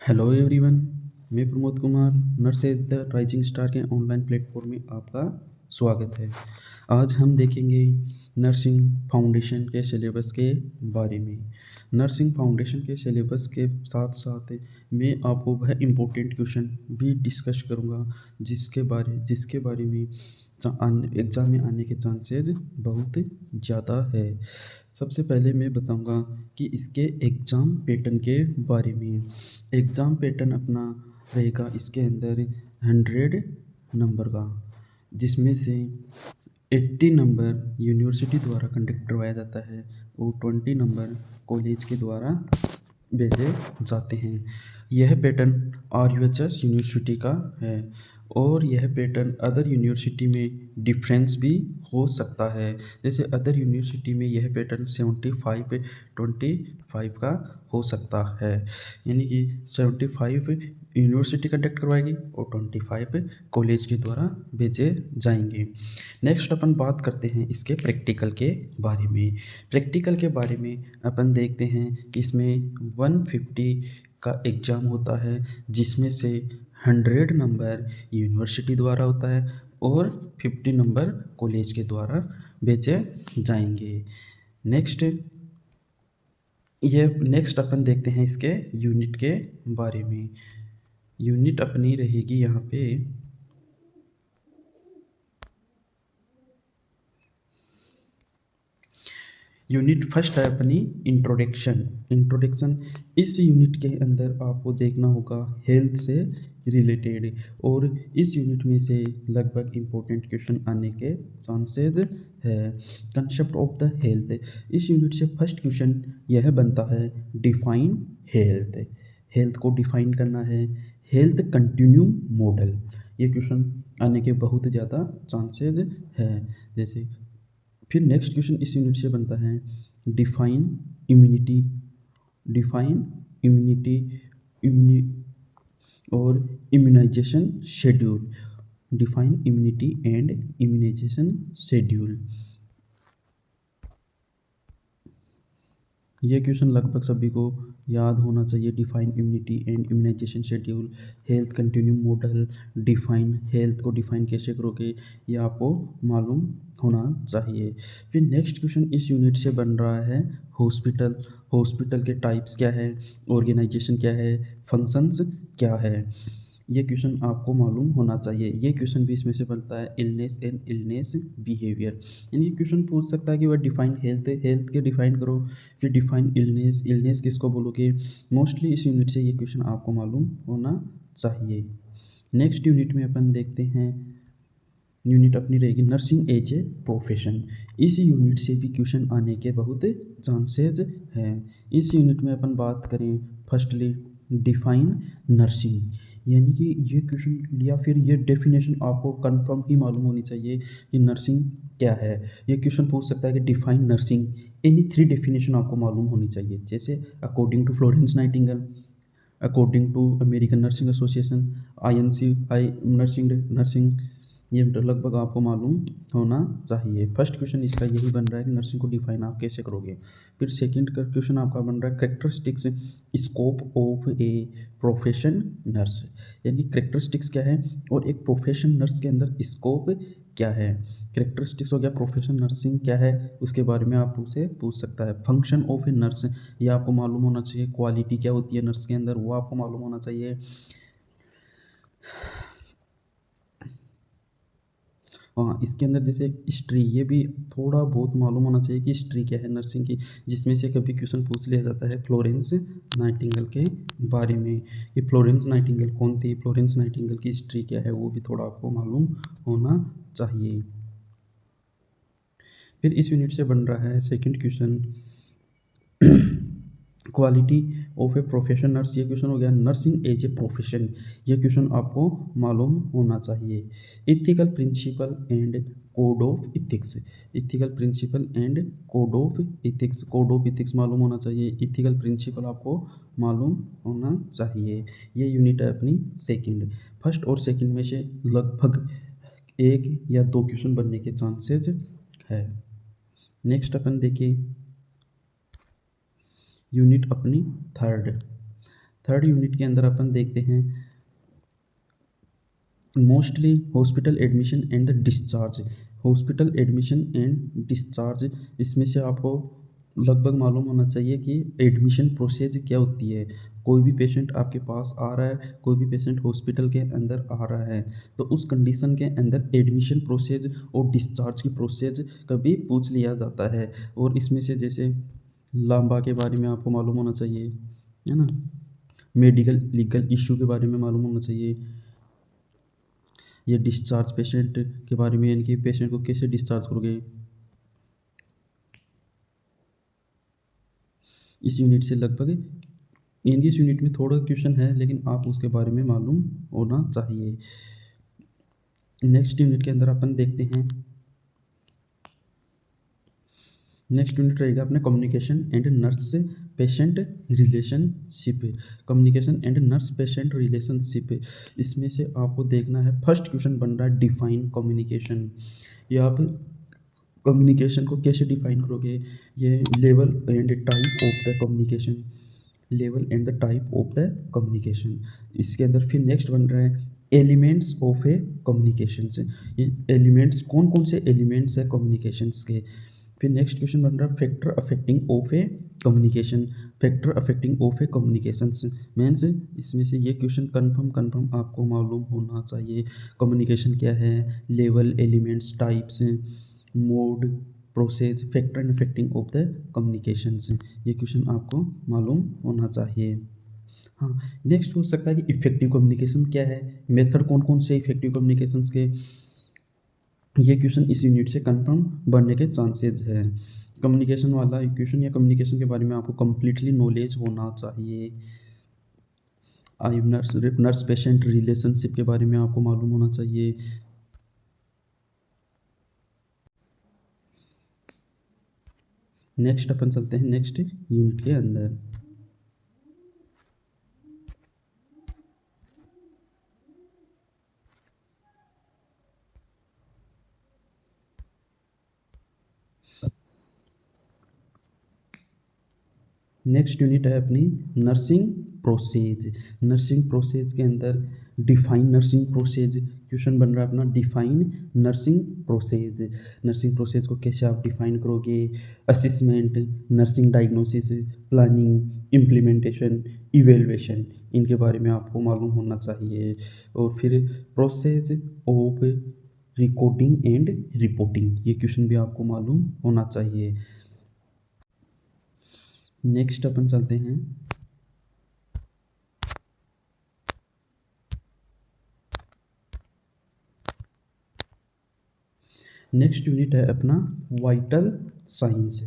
Hello everyone. मैं Pramod Kumar nurses the rising star के online platform में आपका स्वागत है। आज हम देखेंगे नर्सिंग फाउंडेशन के सिलेबस के बारे में। नर्सिंग फाउंडेशन के सिलेबस के साथ साथ मैं आपको वह इम्पोर्टेंट क्वेश्चन भी डिस्कस करूंगा जिसके बारे में एग्ज़ाम में आने के चांसेस बहुत ज़्यादा है। सबसे पहले मैं बताऊंगा कि इसके एग्ज़ाम पैटर्न के बारे में। एग्ज़ाम पैटर्न अपना रहेगा इसके अंदर 100 नंबर का, जिसमें से 80 नंबर यूनिवर्सिटी द्वारा कंडक्ट करवाया जाता है और 20 नंबर कॉलेज के द्वारा भेजे जाते हैं। यह पैटर्न RUHS यूनिवर्सिटी का है और यह पैटर्न अदर यूनिवर्सिटी में डिफरेंस भी हो सकता है। जैसे अदर यूनिवर्सिटी में यह पैटर्न 75-25 का हो सकता है, यानी कि 75 यूनिवर्सिटी कंडक्ट करवाएगी और 25 कॉलेज के द्वारा भेजे जाएंगे। नेक्स्ट अपन बात करते हैं इसके प्रैक्टिकल के बारे में। प्रैक्टिकल के बारे में अपन देखते हैं कि इसमें 150 का एग्ज़ाम होता है, जिसमें से 100 नंबर यूनिवर्सिटी द्वारा होता है और 50 नंबर कॉलेज के द्वारा भेजे जाएंगे। नेक्स्ट अपन देखते हैं इसके यूनिट के बारे में। यूनिट अपनी रहेगी यहाँ पे यूनिट फर्स्ट है अपनी इंट्रोडक्शन। इस यूनिट के अंदर आपको देखना होगा हेल्थ से रिलेटेड, और इस यूनिट में से लगभग इम्पोर्टेंट क्वेश्चन आने के चांसेस है। कंसेप्ट ऑफ द हेल्थ, इस यूनिट से फर्स्ट क्वेश्चन यह बनता है डिफाइन हेल्थ। हेल्थ को डिफाइन करना है। हेल्थ कंटिन्यूम मॉडल, ये क्वेश्चन आने के बहुत ज़्यादा चांसेस है। जैसे फिर नेक्स्ट क्वेश्चन इस यूनिट से बनता है डिफाइन इम्यूनिटी। डिफाइन इम्यूनिटी और immunisation schedule. Define immunity and immunisation schedule, ये क्वेश्चन लगभग सभी को याद होना चाहिए। Define immunity and immunisation schedule, health continuum model, define health को डिफाइन कैसे करोगे ये आपको मालूम होना चाहिए। फिर नेक्स्ट क्वेश्चन इस यूनिट से बन रहा है हॉस्पिटल। हॉस्पिटल के टाइप्स क्या है, ऑर्गेनाइजेशन क्या है, फंक्शंस क्या है, ये क्वेश्चन आपको मालूम होना चाहिए। ये क्वेश्चन भी इसमें से बनता है इलनेस एंड इलनेस बिहेवियर, यानी क्वेश्चन पूछ सकता है कि वह डिफाइन हेल्थ, हेल्थ के डिफाइन करो। फिर डिफाइन इलनेस, इलनेस किसको बोलोगे। मोस्टली इस यूनिट से ये क्वेश्चन आपको मालूम होना चाहिए। नेक्स्ट यूनिट में अपन देखते हैं, यूनिट अपनी रहेगी नर्सिंग एज ए प्रोफेशन। इस यूनिट से भी क्वेश्चन आने के बहुत चांसेस हैं। इस यूनिट में अपन बात करें फर्स्टली डिफाइन नर्सिंग, यानी कि ये क्वेश्चन या फिर ये डेफिनेशन आपको कंफर्म ही मालूम होनी चाहिए कि नर्सिंग क्या है। ये क्वेश्चन पूछ सकता है कि डिफाइन नर्सिंग, एनी 3 डेफिनेशन आपको मालूम होनी चाहिए। जैसे according to Florence Nightingale, according to American nursing association, INC nursing, ये लगभग आपको मालूम होना चाहिए। फर्स्ट क्वेश्चन इसका यही बन रहा है कि नर्सिंग को डिफाइन आप कैसे करोगे। फिर सेकंड का क्वेश्चन आपका बन रहा है characteristics scope of a profession nurse, यानी कैरेक्टरिस्टिक्स क्या है और एक प्रोफेशन नर्स के अंदर स्कोप क्या है। कैरेक्टरिस्टिक्स हो गया, प्रोफेशन नर्सिंग क्या है उसके बारे में आप उसे पूछ सकता है। फंक्शन ऑफ ए नर्स, ये आपको मालूम होना चाहिए। क्वालिटी क्या होती है नर्स के अंदर, वो आपको मालूम होना चाहिए। हाँ, इसके अंदर जैसे हिस्ट्री, ये भी थोड़ा बहुत मालूम होना चाहिए कि हिस्ट्री क्या है नर्सिंग की, जिसमें से कभी क्वेश्चन पूछ लिया जाता है फ्लोरेंस नाइटिंगेल के बारे में कि फ्लोरेंस नाइटिंगेल कौन थी, फ्लोरेंस नाइटिंगेल की हिस्ट्री क्या है, वो भी थोड़ा आपको मालूम होना चाहिए। फिर इस यूनिट से बन रहा है second question quality of a profession nurse. ये क्वेश्चन हो गया नर्सिंग एज ए प्रोफेशन, ये क्वेश्चन आपको मालूम होना चाहिए। Ethical principle and code of ethics, ethical principle and code of ethics, code of ethics मालूम होना चाहिए। इथिकल प्रिंसिपल आपको मालूम होना चाहिए। ये यूनिट है अपनी सेकंड। फर्स्ट और सेकंड में से लगभग 1 या 2 क्वेश्चन बनने के चांसेस है। नेक्स्ट अपन देखिए यूनिट अपनी थर्ड, थर्ड यूनिट के अंदर अपन देखते हैं mostly hospital admission and the discharge. Hospital admission and discharge, इसमें से आपको लगभग मालूम होना चाहिए कि एडमिशन प्रोसेस क्या होती है। कोई भी पेशेंट आपके पास आ रहा है, कोई भी पेशेंट हॉस्पिटल के अंदर आ रहा है, तो उस कंडीशन के अंदर एडमिशन प्रोसेस और डिस्चार्ज की प्रोसेस कभी पूछ लिया जाता है। और इसमें से जैसे लांबा के बारे में आपको मालूम होना चाहिए, है ना, मेडिकल लीगल इश्यू के बारे में मालूम होना चाहिए, ये डिस्चार्ज पेशेंट के बारे में, यानी कि पेशेंट को कैसे डिस्चार्ज करोगे। इस यूनिट से लगभग इस यूनिट में थोड़ा क्वेश्चन है, लेकिन आप उसके बारे में मालूम होना चाहिए। नेक्स्ट यूनिट के अंदर अपन देखते हैं, नेक्स्ट यूनिट रहेगा अपने communication and nurse patient relationship. Communication and nurse patient relationship, इसमें से आपको देखना है, फर्स्ट क्वेश्चन बन रहा है डिफाइन कम्युनिकेशन। ये आप कम्युनिकेशन को कैसे डिफाइन करोगे, ये level and type of the communication, level and the type of the communication. इसके अंदर फिर नेक्स्ट बन रहा है एलिमेंट्स ऑफ ए कम्युनिकेशन से, ये एलिमेंट्स कौन कौन से एलिमेंट्स है कम्युनिकेशंस के। फिर नेक्स्ट क्वेश्चन बन रहा है factor affecting of A communication, factor affecting of a communications means इसमें से ये क्वेश्चन कंफर्म आपको मालूम होना चाहिए। कम्युनिकेशन क्या है, level, elements, types, mode, process, factor and affecting of the communications, ये क्वेश्चन आपको मालूम होना चाहिए। हाँ, नेक्स्ट हो सकता है कि इफेक्टिव कम्युनिकेशन क्या है, मेथड कौन कौन से इफेक्टिव कम्युनिकेशंस के, ये क्वेश्चन इस यूनिट से कंफर्म बनने के चांसेस है। कम्युनिकेशन वाला क्वेश्चन या कम्युनिकेशन के बारे में आपको कंप्लीटली नॉलेज होना चाहिए। आई नर्स पेशेंट रिलेशनशिप के बारे में आपको मालूम होना चाहिए। नेक्स्ट अपन चलते हैं नेक्स्ट यूनिट के अंदर। नेक्स्ट यूनिट है अपनी नर्सिंग प्रोसेज। नर्सिंग प्रोसेज के अंदर डिफाइन नर्सिंग प्रोसेज, क्वेश्चन बन रहा है अपना define nursing process. Nursing process को कैसे आप डिफाइन करोगे, assessment, nursing diagnosis, planning, implementation, evaluation, इनके बारे में आपको मालूम होना चाहिए। और फिर process of recording and reporting, ये क्वेश्चन भी आपको मालूम होना चाहिए। नेक्स्ट अपन चलते हैं नेक्स्ट यूनिट है अपना वाइटल साइंस।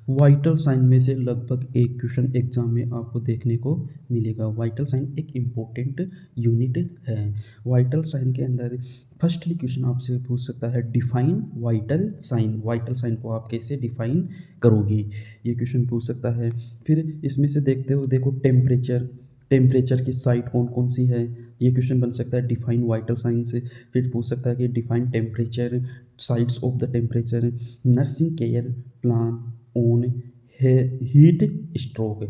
वाइटल साइन में से लगभग एक क्वेश्चन एग्जाम में आपको देखने को मिलेगा। वाइटल साइन एक इम्पोर्टेंट यूनिट है। वाइटल साइन के अंदर फर्स्टली क्वेश्चन आपसे पूछ सकता है define vital sign, vital sign को आप कैसे डिफाइन करोगे, ये क्वेश्चन पूछ सकता है। फिर इसमें से देखते हो, देखो टेम्परेचर, टेम्परेचर की साइट कौन कौन सी है, ये क्वेश्चन बन सकता है डिफाइन वाइटल साइन से। फिर पूछ सकता है कि define temperature, sites of the temperature, nursing care plan on heat stroke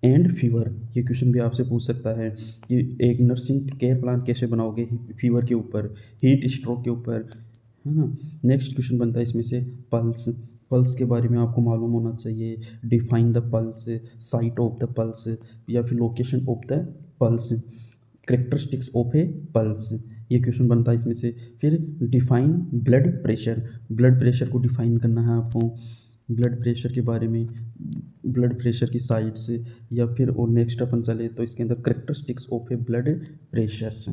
and fever, ये क्वेश्चन भी आपसे पूछ सकता है कि एक नर्सिंग केयर प्लान कैसे बनाओगे फीवर के ऊपर, हीट स्ट्रोक के ऊपर, है ना। नेक्स्ट क्वेश्चन बनता है इसमें से पल्स, पल्स के बारे में आपको मालूम होना चाहिए। Define the pulse, site of the pulse या फिर location of the pulse, characteristics of a pulse, ये क्वेश्चन बनता है इसमें से। फिर define blood pressure, blood pressure को डिफाइन करना है आपको, ब्लड प्रेशर के बारे में, ब्लड प्रेशर की साइड्स, या फिर और नेक्स्ट अपन चले तो इसके अंदर characteristics of A blood pressures,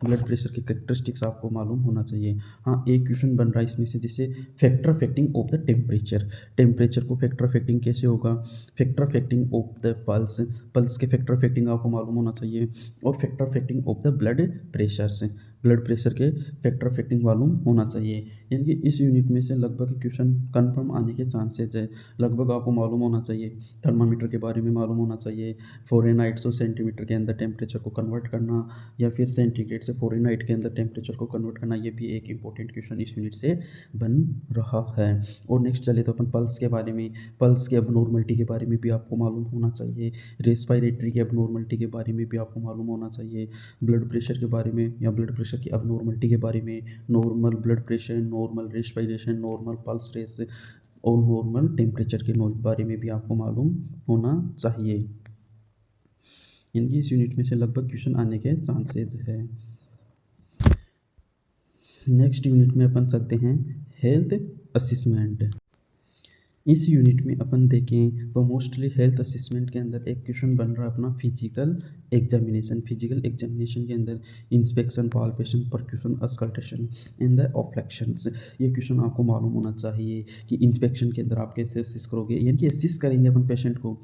blood pressure के करेक्टरिस्टिक्स आपको मालूम होना चाहिए। हाँ, एक क्वेश्चन बन रहा है इसमें से जिससे factor affecting of the temperature, temperature को फैक्टर अफेक्टिंग कैसे होगा, factor affecting of the pulse, pulse के फैक्टर अफेक्टिंग आपको मालूम होना चाहिए, और factor affecting of the blood pressures, blood pressure के फैक्टर अफेक्टिंग मालूम होना चाहिए। यानी कि इस यूनिट में से लगभग क्वेश्चन कन्फर्म आने के चांसेस है। लगभग आपको मालूम होना चाहिए, थर्मामीटर के बारे में मालूम होना चाहिए, फ़ारेनहाइट से सेंटीमीटर के अंदर टेम्परेचर को कन्वर्ट करना या फिर सेंटीग्रेड से फ़ारेनहाइट के अंदर टेम्परेचर को कन्वर्ट करना, ये भी एक इंपॉर्टेंट क्वेश्चन इस यूनिट से बन रहा है। और नेक्स्ट चले तो अपन पल्स के बारे में, पल्स के अबनॉर्मलिटी के बारे में भी आपको मालूम होना चाहिए, रेस्पिरेटरी के अबनॉर्मलिटी के बारे में भी आपको मालूम होना चाहिए, ब्लड प्रेशर के बारे में या ब्लड प्रेशर की अबनॉर्मलिटी के बारे में, normal blood pressure, normal respiration, normal pulse rate और नॉर्मल टेम्परेचर के बारे में भी आपको मालूम होना चाहिए। इनकी इस यूनिट में से लगभग क्वेश्चन आने के चांसेस है। नेक्स्ट यूनिट में अपन चलते हैं हेल्थ असेसमेंट। इस यूनिट में अपन देखें तो मोस्टली हेल्थ असेसमेंट के अंदर एक क्वेश्चन बन रहा है अपना फिजिकल एग्जामिनेशन। फिजिकल एग्जामिनेशन के अंदर inspection, palpation, percussion, auscultation in the reflections, ये क्वेश्चन आपको मालूम होना चाहिए कि इंस्पेक्शन के अंदर आप कैसे असिस्ट करोगे, यानी कि असिस्ट करेंगे अपन पेशेंट को,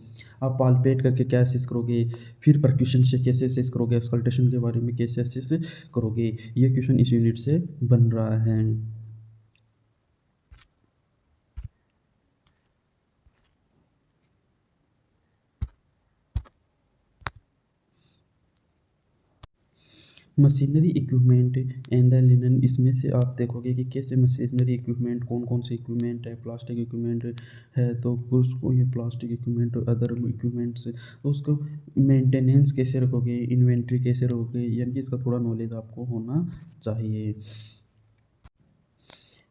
आप पाल्पेट करके क्या असिस्ट करोगे, फिर परक्यूशन से कैसे असिस्ट करोगे, अस्कल्टेशन के बारे में कैसे असिस्ट करोगे, ये क्वेश्चन इस यूनिट से बन रहा है। Machinery equipment and the linen, इसमें से आप देखोगे कि कैसे मशीनरी इक्विपमेंट, कौन कौन से इक्विपमेंट है, प्लास्टिक इक्विपमेंट है तो उसको, ये प्लास्टिक इक्विपमेंट अदर इक्विपमेंट्स, तो उसको मेंटेनेंस कैसे रखोगे, इन्वेंट्री कैसे रखोगे, यानी कि इसका थोड़ा नॉलेज आपको होना चाहिए।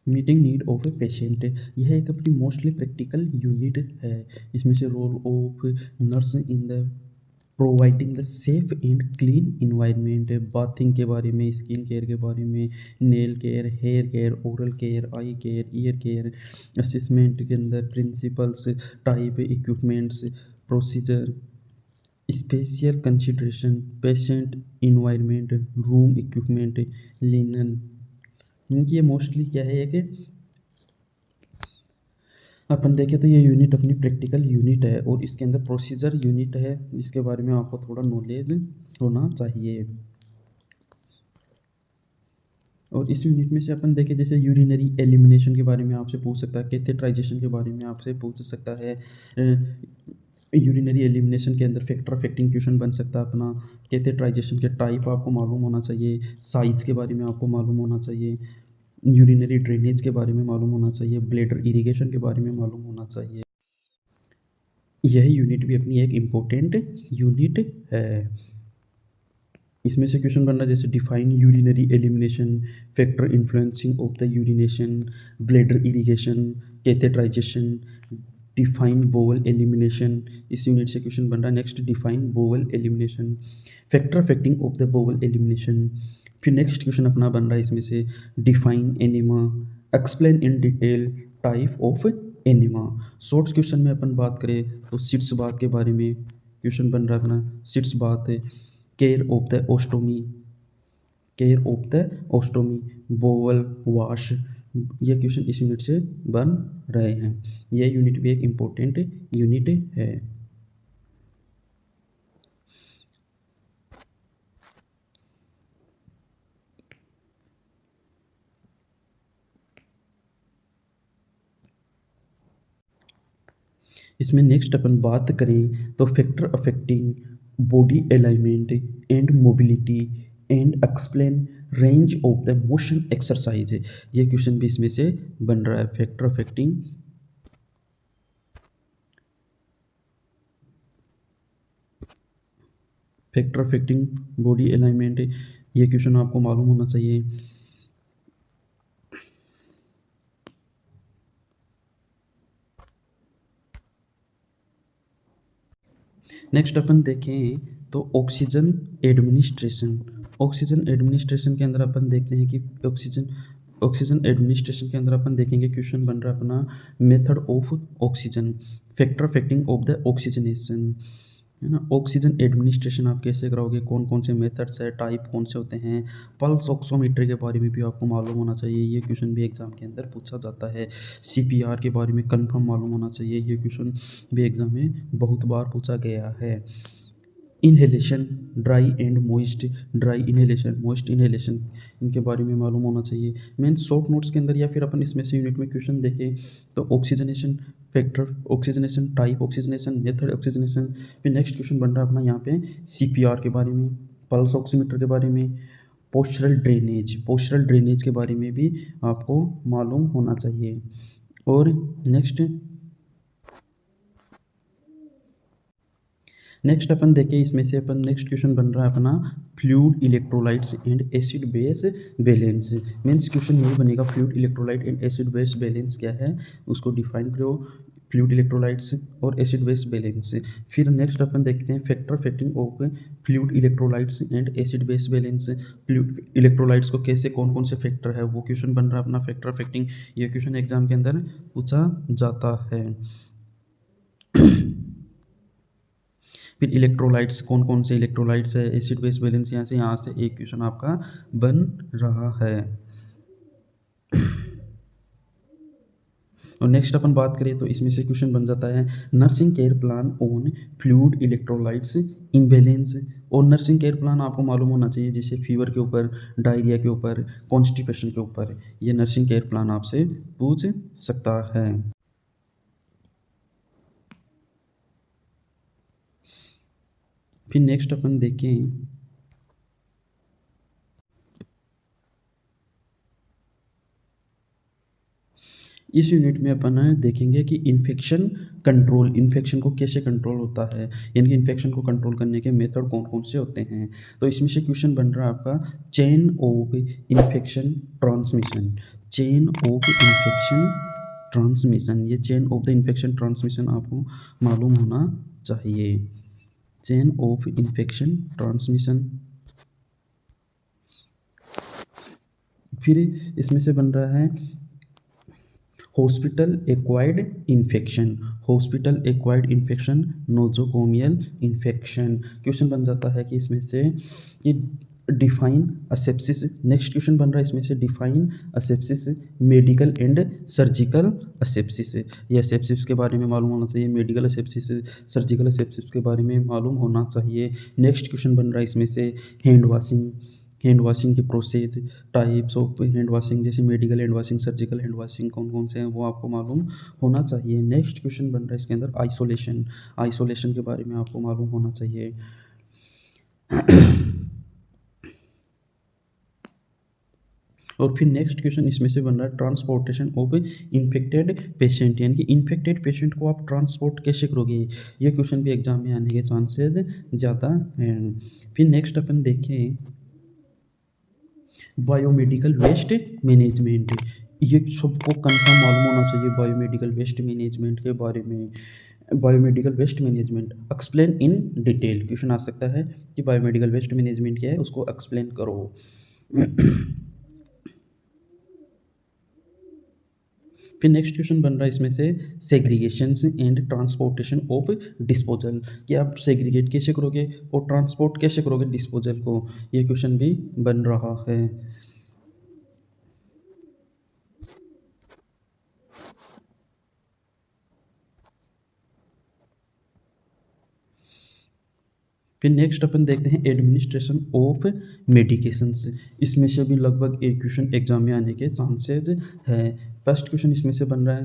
Meeting need of a patient, यह एक अपनी मोस्टली प्रैक्टिकल यूनिट है। इसमें से role of nurse in the providing the safe and clean environment, bathing के बारे में, स्किन केयर के बारे में, nail care, hair care, oral care, eye care, ear care, assessment के अंदर principles, type, equipments, procedure, special consideration, patient, environment, room equipment, linen. ये mostly क्या है कि अपन देखें तो ये यूनिट अपनी प्रैक्टिकल यूनिट है और इसके अंदर प्रोसीजर यूनिट है, इसके बारे में आपको थोड़ा नॉलेज होना चाहिए। और इस यूनिट में से अपन देखें जैसे यूरिनरी एलिमिनेशन के बारे में आपसे पूछ सकता है, कैथेटराइजेशन के बारे में आपसे पूछ सकता है, यूरिनरी एलिमिनेशन के अंदर फैक्टर अफेक्टिंग क्वेश्चन बन सकता है अपना, कैथेटराइजेशन के टाइप आपको मालूम होना चाहिए, साइज के बारे में आपको मालूम होना चाहिए, यूरिनरी ड्रेनेज के बारे में मालूम होना चाहिए, ब्लैडर इरिगेशन के बारे में मालूम होना चाहिए। यह यूनिट भी अपनी एक इम्पोर्टेंट यूनिट है। इसमें से क्वेश्चन बन रहा है जैसे define urinary elimination, factor influencing of the urination, bladder irrigation, catheterisation, define bowel elimination, इस यूनिट से क्वेश्चन बन रहा है। Next define bowel elimination, factor affecting of the bowel elimination. फिर नेक्स्ट क्वेश्चन अपना बन रहा है इसमें से define enema, explain in detail type of enema. Short question में अपन बात करें तो सिट्स बात के बारे में क्वेश्चन बन रहा है अपना, सिट्स बात है, care of the ostomy, care of the ostomy, bowel wash, ये क्वेश्चन इस यूनिट से बन रहे हैं। यह यूनिट भी एक इम्पोर्टेंट यूनिट है। इसमें नेक्स्ट अपन बात करें तो factor affecting body alignment and mobility and explain range of the motion exercise, ये क्वेश्चन भी इसमें से बन रहा है। फैक्टर अफेक्टिंग बॉडी अलाइनमेंट, ये क्वेश्चन आपको मालूम होना चाहिए। नेक्स्ट अपन देखें तो ऑक्सीजन एडमिनिस्ट्रेशन, ऑक्सीजन एडमिनिस्ट्रेशन के अंदर अपन देखते हैं कि ऑक्सीजन एडमिनिस्ट्रेशन के अंदर अपन देखेंगे क्वेश्चन बन रहा है अपना method of oxygen, factor affecting of the oxygenation, है ना। ऑक्सीजन एडमिनिस्ट्रेशन आप कैसे कराओगे, कौन कौन से मेथड्स है, टाइप कौन से होते हैं, पल्स ऑक्सीमीटर के बारे में भी आपको मालूम होना चाहिए, ये क्वेश्चन भी एग्जाम के अंदर पूछा जाता है। सीपीआर के बारे में कंफर्म मालूम होना चाहिए, ये क्वेश्चन भी एग्जाम में बहुत बार पूछा गया है। Inhalation dry and moist, dry inhalation, moist inhalation, इनके बारे में मालूम होना चाहिए। मेन शॉर्ट नोट्स के अंदर या फिर अपन इसमें से यूनिट में क्वेश्चन देखें तो oxygenation factor, oxygenation type, oxygenation method, oxygenation. फिर नेक्स्ट क्वेश्चन बन रहा है अपना यहाँ पे CPR के बारे में, पल्स ऑक्सीमीटर के बारे में, पोस्चरल ड्रेनेज, पोस्चरल ड्रेनेज के बारे में भी आपको मालूम होना चाहिए। और नेक्स्ट अपन देखें इसमें से अपन नेक्स्ट क्वेश्चन बन रहा है अपना fluid electrolytes and acid base balance. Means question यही बनेगा, fluid electrolyte and acid base balance क्या है उसको डिफाइन करो, फ्लूइड इलेक्ट्रोलाइट्स और एसिड बेस बैलेंस। फिर नेक्स्ट अपन देखते हैं factor affecting of fluid electrolytes and acid base balance. Fluid electrolytes को कैसे कौन कौन से फैक्टर है वो क्वेश्चन बन रहा है अपना फैक्टर फैक्टिंग। ये क्वेश्चन एग्जाम के अंदर पूछा जाता है। फिर इलेक्ट्रोलाइट्स कौन कौन से इलेक्ट्रोलाइट्स है, एसिड बेस बैलेंस, यहाँ से एक क्वेश्चन आपका बन रहा है। और नेक्स्ट अपन बात करें तो इसमें से क्वेश्चन बन जाता है nursing care plan on fluid electrolytes imbalance. और नर्सिंग केयर प्लान आपको मालूम होना चाहिए, जैसे फीवर के ऊपर, डायरिया के ऊपर, कॉन्स्टिपेशन के ऊपर, ये नर्सिंग केयर प्लान आपसे पूछ सकता है। फिर नेक्स्ट अपन देखें इस यूनिट में अपन देखेंगे कि इन्फेक्शन कंट्रोल, इन्फेक्शन को कैसे कंट्रोल होता है, यानी कि इन्फेक्शन को कंट्रोल करने के मेथड कौन कौन से होते हैं। तो इसमें से क्वेश्चन बन रहा है आपका chain of infection transmission, chain of infection transmission, ये chain of the infection transmission आपको मालूम होना चाहिए। Chain of infection transmission. फिर इसमें से बन रहा है hospital acquired infection, hospital acquired infection, nosocomial infection. Question बन जाता है कि इसमें से कि डिफाइन असेप्सिस। नेक्स्ट क्वेश्चन बन रहा है इसमें से define asepsis, medical and surgical असेप्सिस। ये असेप्सिस के बारे में मालूम होना चाहिए, मेडिकल असेप्सिस, सर्जिकल असेप्सिस के बारे में मालूम होना चाहिए। नेक्स्ट क्वेश्चन बन रहा है इसमें से हैंड वॉशिंग, हैंड वॉशिंग के process, types of hand washing, जैसे medical hand washing, surgical hand washing कौन कौन से हैं वो आपको मालूम होना चाहिए। नेक्स्ट क्वेश्चन बन रहा है इसके अंदर आइसोलेशन, आइसोलेशन के बारे में आपको मालूम होना चाहिए। और फिर नेक्स्ट क्वेश्चन इसमें से बन रहा है ट्रांसपोर्टेशन ऑफ इन्फेक्टेड पेशेंट, यानी कि इन्फेक्टेड पेशेंट को आप ट्रांसपोर्ट कैसे करोगे, ये क्वेश्चन भी एग्जाम में आने के चांसेस ज़्यादा हैं। फिर नेक्स्ट अपन देखें बायोमेडिकल वेस्ट मैनेजमेंट, ये सबको कंफर्म मालूम होना चाहिए बायोमेडिकल वेस्ट मैनेजमेंट के बारे में। Biomedical waste management explain in detail, question आ सकता है कि बायोमेडिकल वेस्ट मैनेजमेंट क्या है उसको एक्सप्लेन करो। फिर नेक्स्ट क्वेश्चन बन रहा है इसमें से segregation and transportation of disposal, कि आप सेग्रीगेट कैसे करोगे और ट्रांसपोर्ट कैसे करोगे डिस्पोजल को, ये क्वेश्चन भी बन रहा है। फिर नेक्स्ट अपन देखते हैं एडमिनिस्ट्रेशन ऑफ मेडिकेशंस, इसमें से भी लगभग एक क्वेश्चन एग्जाम में आने के चांसेस है। फर्स्ट क्वेश्चन इसमें से बन रहा है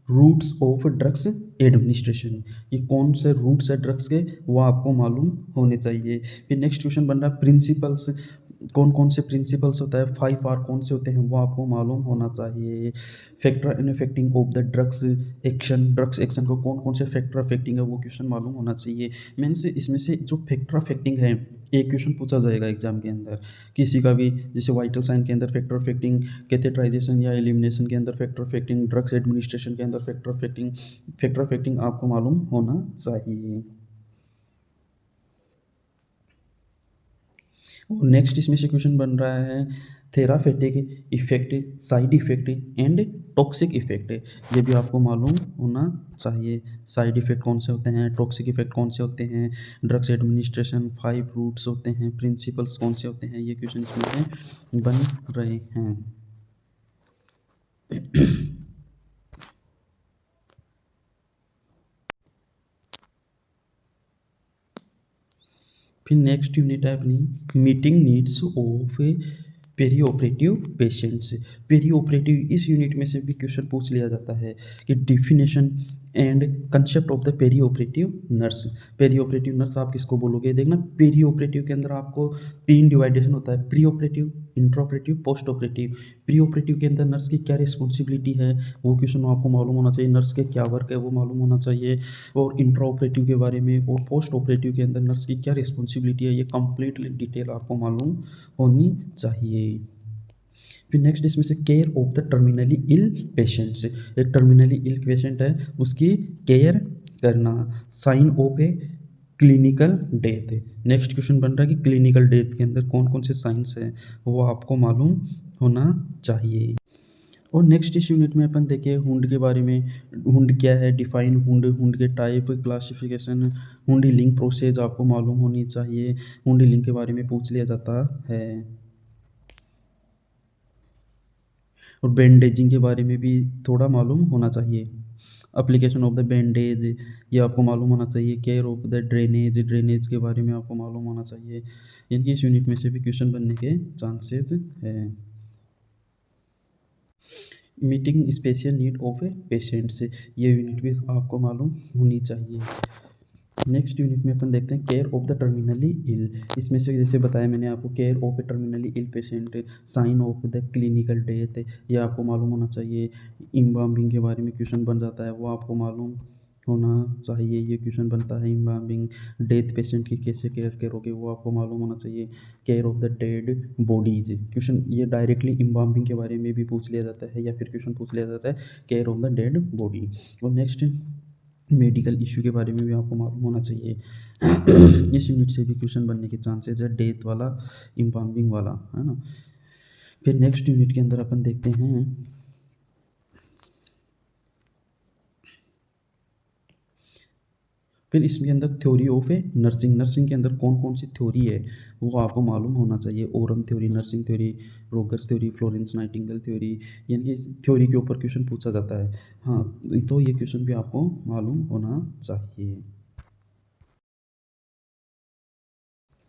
रूट्स ऑफ ड्रग्स एडमिनिस्ट्रेशन, कि कौन से रूट्स है ड्रग्स के वो आपको मालूम होने चाहिए। फिर नेक्स्ट क्वेश्चन बन रहा है प्रिंसिपल्स, कौन कौन से प्रिंसिपल्स होता है, 5R कौन से होते हैं वो आपको मालूम होना चाहिए। Factor in affecting of the drugs action, drugs action को कौन कौन से फैक्टर अफेक्टिंग है वो क्वेश्चन मालूम होना चाहिए। मेन से इसमें से जो फैक्टर अफेक्टिंग है एक क्वेश्चन पूछा जाएगा एग्जाम के अंदर, किसी का भी, जैसे वाइटल साइन के अंदर फैक्टर अफेक्टिंग, कैथेटराइजेशन या एलिमिनेशन के अंदर फैक्टर अफेक्टिंग, ड्रग्स एडमिनिस्ट्रेशन के अंदर फैक्टर अफेक्टिंग, फैक्टर अफेक्टिंग आपको मालूम होना चाहिए। और नेक्स्ट इसमें से क्वेश्चन बन रहा है therapeutic effect, side effect and toxic effect, ये भी आपको मालूम होना चाहिए। साइड इफेक्ट कौन से होते हैं, टॉक्सिक इफेक्ट कौन से होते हैं, ड्रग्स एडमिनिस्ट्रेशन 5 रूट्स होते हैं, प्रिंसिपल्स कौन से होते हैं, ये क्वेश्चन इसमें से बन रहे हैं। फिर नेक्स्ट यूनिट है अपनी meeting needs of perioperative patients. Perioperative इस यूनिट में से भी क्वेश्चन पूछ लिया जाता है कि definition and concept of the perioperative nurse. Perioperative nurse आप किसको बोलोगे, देखना पेरी ऑपरेटिव के अंदर आपको 3 डिवाइडेशन होता है, pre operative, intra operative, post operative. Pre operative के अंदर नर्स की क्या रिस्पॉन्सिबिलिटी है वो क्वेश्चन आपको मालूम होना चाहिए, नर्स के क्या वर्क है वो मालूम होना चाहिए, और इंट्रा ऑपरेटिव के बारे में और पोस्ट ऑपरेटिव के अंदर नर्स की क्या रिस्पॉन्सिबिलिटी है ये कंप्लीटली डिटेल आपको मालूम होनी चाहिए। फिर नेक्स्ट इसमें से care of the terminally ill patients. एक टर्मिनली इल पेशेंट है उसकी केयर करना, sign of a clinical death. Next question बन रहा है कि क्लिनिकल डेथ के अंदर कौन कौन से साइंस हैं वो आपको मालूम होना चाहिए। और नेक्स्ट इस यूनिट में अपन देखें हुंड के बारे में, हुंड क्या है, डिफाइन हुंड, हुंड के टाइप, क्लासिफिकेशन, हुंडी लिंक प्रोसेस आपको मालूम होनी चाहिए। हुंडी लिंक के बारे में पूछ लिया जाता है। और बैंडेजिंग के बारे में भी थोड़ा मालूम होना चाहिए। एप्लीकेशन ऑफ द बैंडेज ये आपको मालूम होना चाहिए। Care of the drainage, drainage के बारे में आपको मालूम होना चाहिए। यानी इस यूनिट में से भी क्वेश्चन बनने के चांसेस हैं। Meeting special need of a patient से ये यूनिट भी आपको मालूम होनी चाहिए। नेक्स्ट यूनिट में अपन देखते हैं care of the terminally ill. इसमें से जैसे बताया मैंने आपको care of a terminally ill patient, sign of the clinical death ये आपको मालूम होना चाहिए। इम्बामिंग के बारे में क्वेश्चन बन जाता है वो आपको मालूम होना चाहिए। ये क्वेश्चन बनता है इम्बामिंग डेथ पेशेंट की कैसे केयर करोगे वो आपको मालूम होना चाहिए। Care of the dead bodies question ये डायरेक्टली इम्बामिंग के बारे में भी पूछ लिया जाता है या फिर क्वेश्चन पूछ लिया जाता है care of the dead body. और नेक्स्ट मेडिकल इशू के बारे में भी आपको मालूम होना चाहिए। इस यूनिट से भी क्वेश्चन बनने के चांसेस है, डेथ वाला, इम्बामिंग वाला, है ना। फिर नेक्स्ट यूनिट के अंदर अपन देखते हैं फिर इसके अंदर theory of A nursing. Nursing के अंदर कौन कौन सी थ्योरी है वो आपको मालूम होना चाहिए। Oram theory, nursing theory, Rogers theory, Florence Nightingale theory, यानी कि इस थ्योरी के ऊपर क्वेश्चन पूछा जाता है। हाँ, तो ये क्वेश्चन भी आपको मालूम होना चाहिए।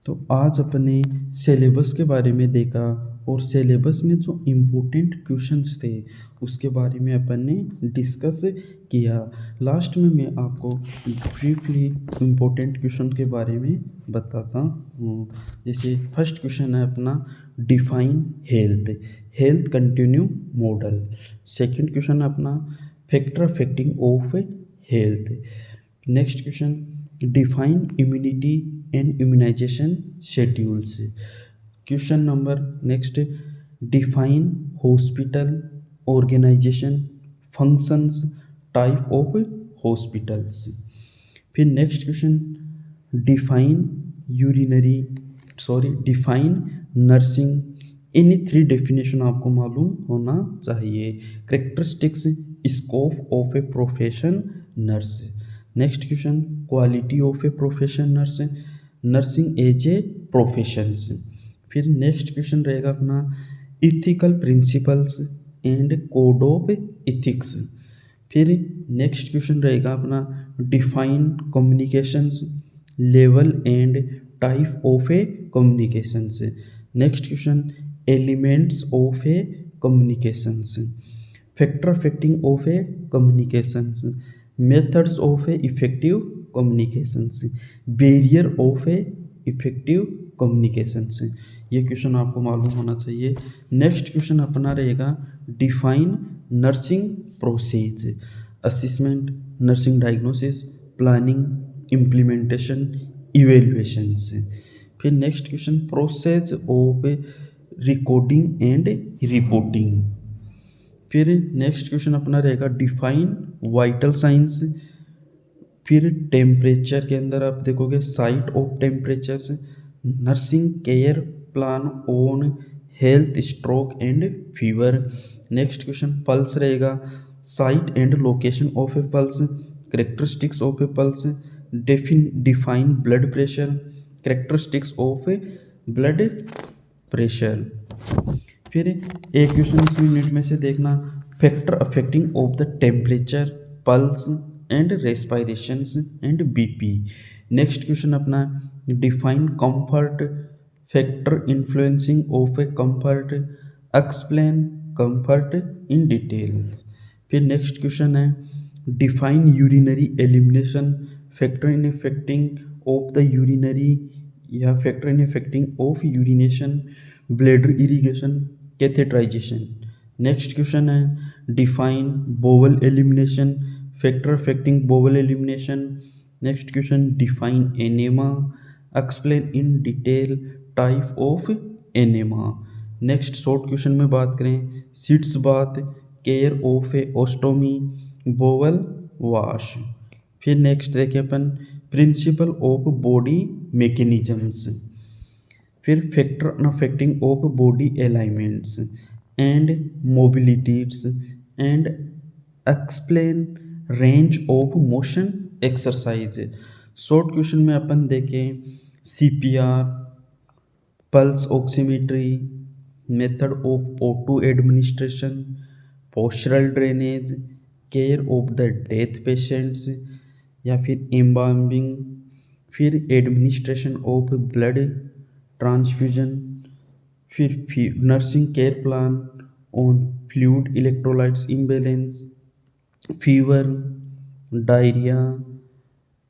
तो आज अपने सिलेबस के बारे में देखा और सिलेबस में जो इम्पोर्टेंट क्वेश्चंस थे उसके बारे में अपन ने डिस्कस किया। लास्ट में मैं आपको ब्रीफली इम्पोर्टेंट क्वेश्चन के बारे में बताता हूँ। जैसे फर्स्ट क्वेश्चन है अपना define health, health continuum model. Second question है अपना factor affecting of health. Next question define immunity and immunization schedules. Question number next define hospital organization functions type of hospitals. फिर next question define define nursing. In 3 definition आपको मालूम होना चाहिए। Characteristics scope of a profession nurse. Next question quality of a profession nurse, nursing as a professions. फिर next question रहेगा अपना ethical principles and code of ethics. फिर next question रहेगा अपना define communications, level and type of a communications. Next question elements of a communications, factor affecting of a communications, methods of a effective communications, barrier of a effective communications. ये question आपको मालूम होना चाहिए। Next question अपना रहेगा define nursing process, assessment, nursing diagnosis, planning, implementation, evaluations. फिर next question process of recording and reporting. फिर next question अपना रहेगा डिफाइन वाइटल साइंस। फिर टेम्परेचर के अंदर आप देखोगे site of temperatures, nursing care plan on health stroke and fever. Next question pulse रहेगा, site and location of a pulse, characteristics of a pulse, define blood pressure, characteristics of blood pressure. फिर एक question इस unit में से देखना factor affecting of the temperature, pulse and respirations and BP. Next question अपना define comfort factor influencing of a comfort, explain comfort in details. फिर next question है define urinary elimination factor in affecting of the urinary या factor in affecting of urination, bladder irrigation, catheterization. Next question है define bowel elimination factor affecting bowel elimination. Next question define enema, explain in detail type of enema. Next short question में बात करें sitz bath, care of a ostomy, bowel wash. फिर next देखें अपन principle of body mechanisms, फिर factor affecting of body alignments and mobilities and explain range of motion exercise. Short question में अपन देखें CPR, pulse oximetry, method of O2 administration, postural drainage, care of the death patients या फिर embalming, फिर administration of blood transfusion, फिर nursing care plan on fluid electrolytes imbalance, fever, diarrhoea,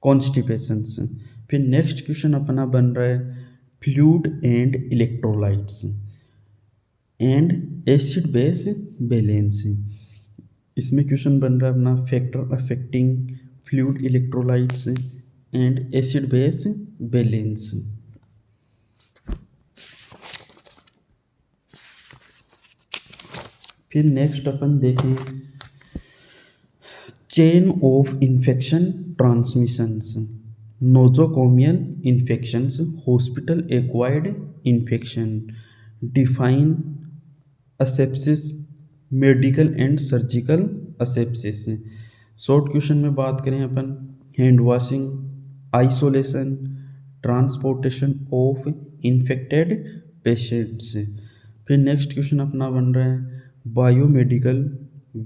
constipations. फिर next question अपना बन रहा है fluid and electrolytes and acid base balance. इसमें क्वेश्चन बन रहा है अपना factor affecting fluid electrolytes and acid base balance. फिर नेक्स्ट अपन देखें chain of infection transmissions, nosocomial infections, hospital acquired infection, define asepsis, medical and surgical asepsis. Short question में बात करें अपन hand washing, isolation, transportation of infected patients. फिर next question अपना बन रहा है biomedical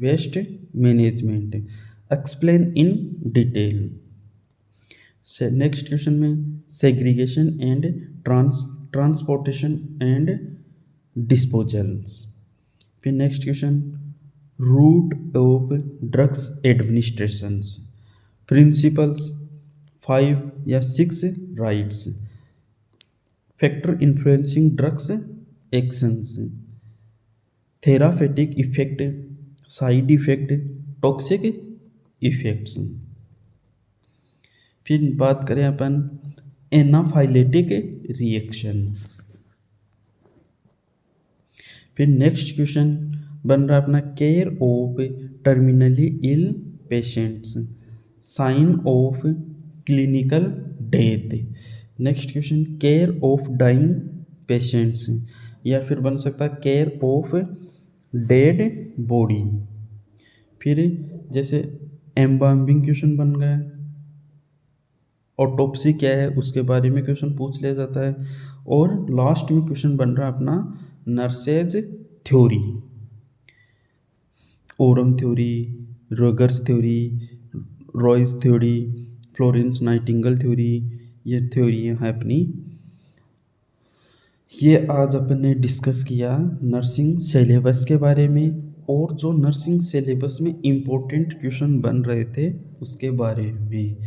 waste management, explain in detail. Next question में segregation and transportation and disposals. फिर next question route of drugs administrations, principles, 5 या 6 rights, factor influencing drugs actions, therapeutic effect, side effect, toxic effects. फिर बात करें अपन anaphylactic reaction. फिर next question बन रहा है अपना care of terminally ill patients, sign of clinical death. Next question care of dying patients या फिर बन सकता है केयर ऑफ डेड बॉडी। फिर जैसे एम्बार्मिंग क्वेश्चन बन गया, ऑटोप्सी क्या है उसके बारे में क्वेश्चन पूछ लिया जाता है। और लास्ट में क्वेश्चन बन रहा है अपना nurses theory, Oram theory, Rogers theory, Royce theory, Florence Nightingale theory, ये थ्योरियाँ हैं अपनी। ये आज अपन ने डिस्कस किया नर्सिंग सिलेबस के बारे में और जो नर्सिंग सिलेबस में इम्पोर्टेंट क्वेश्चन बन रहे थे उसके बारे में।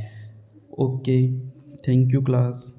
Okay, thank you class.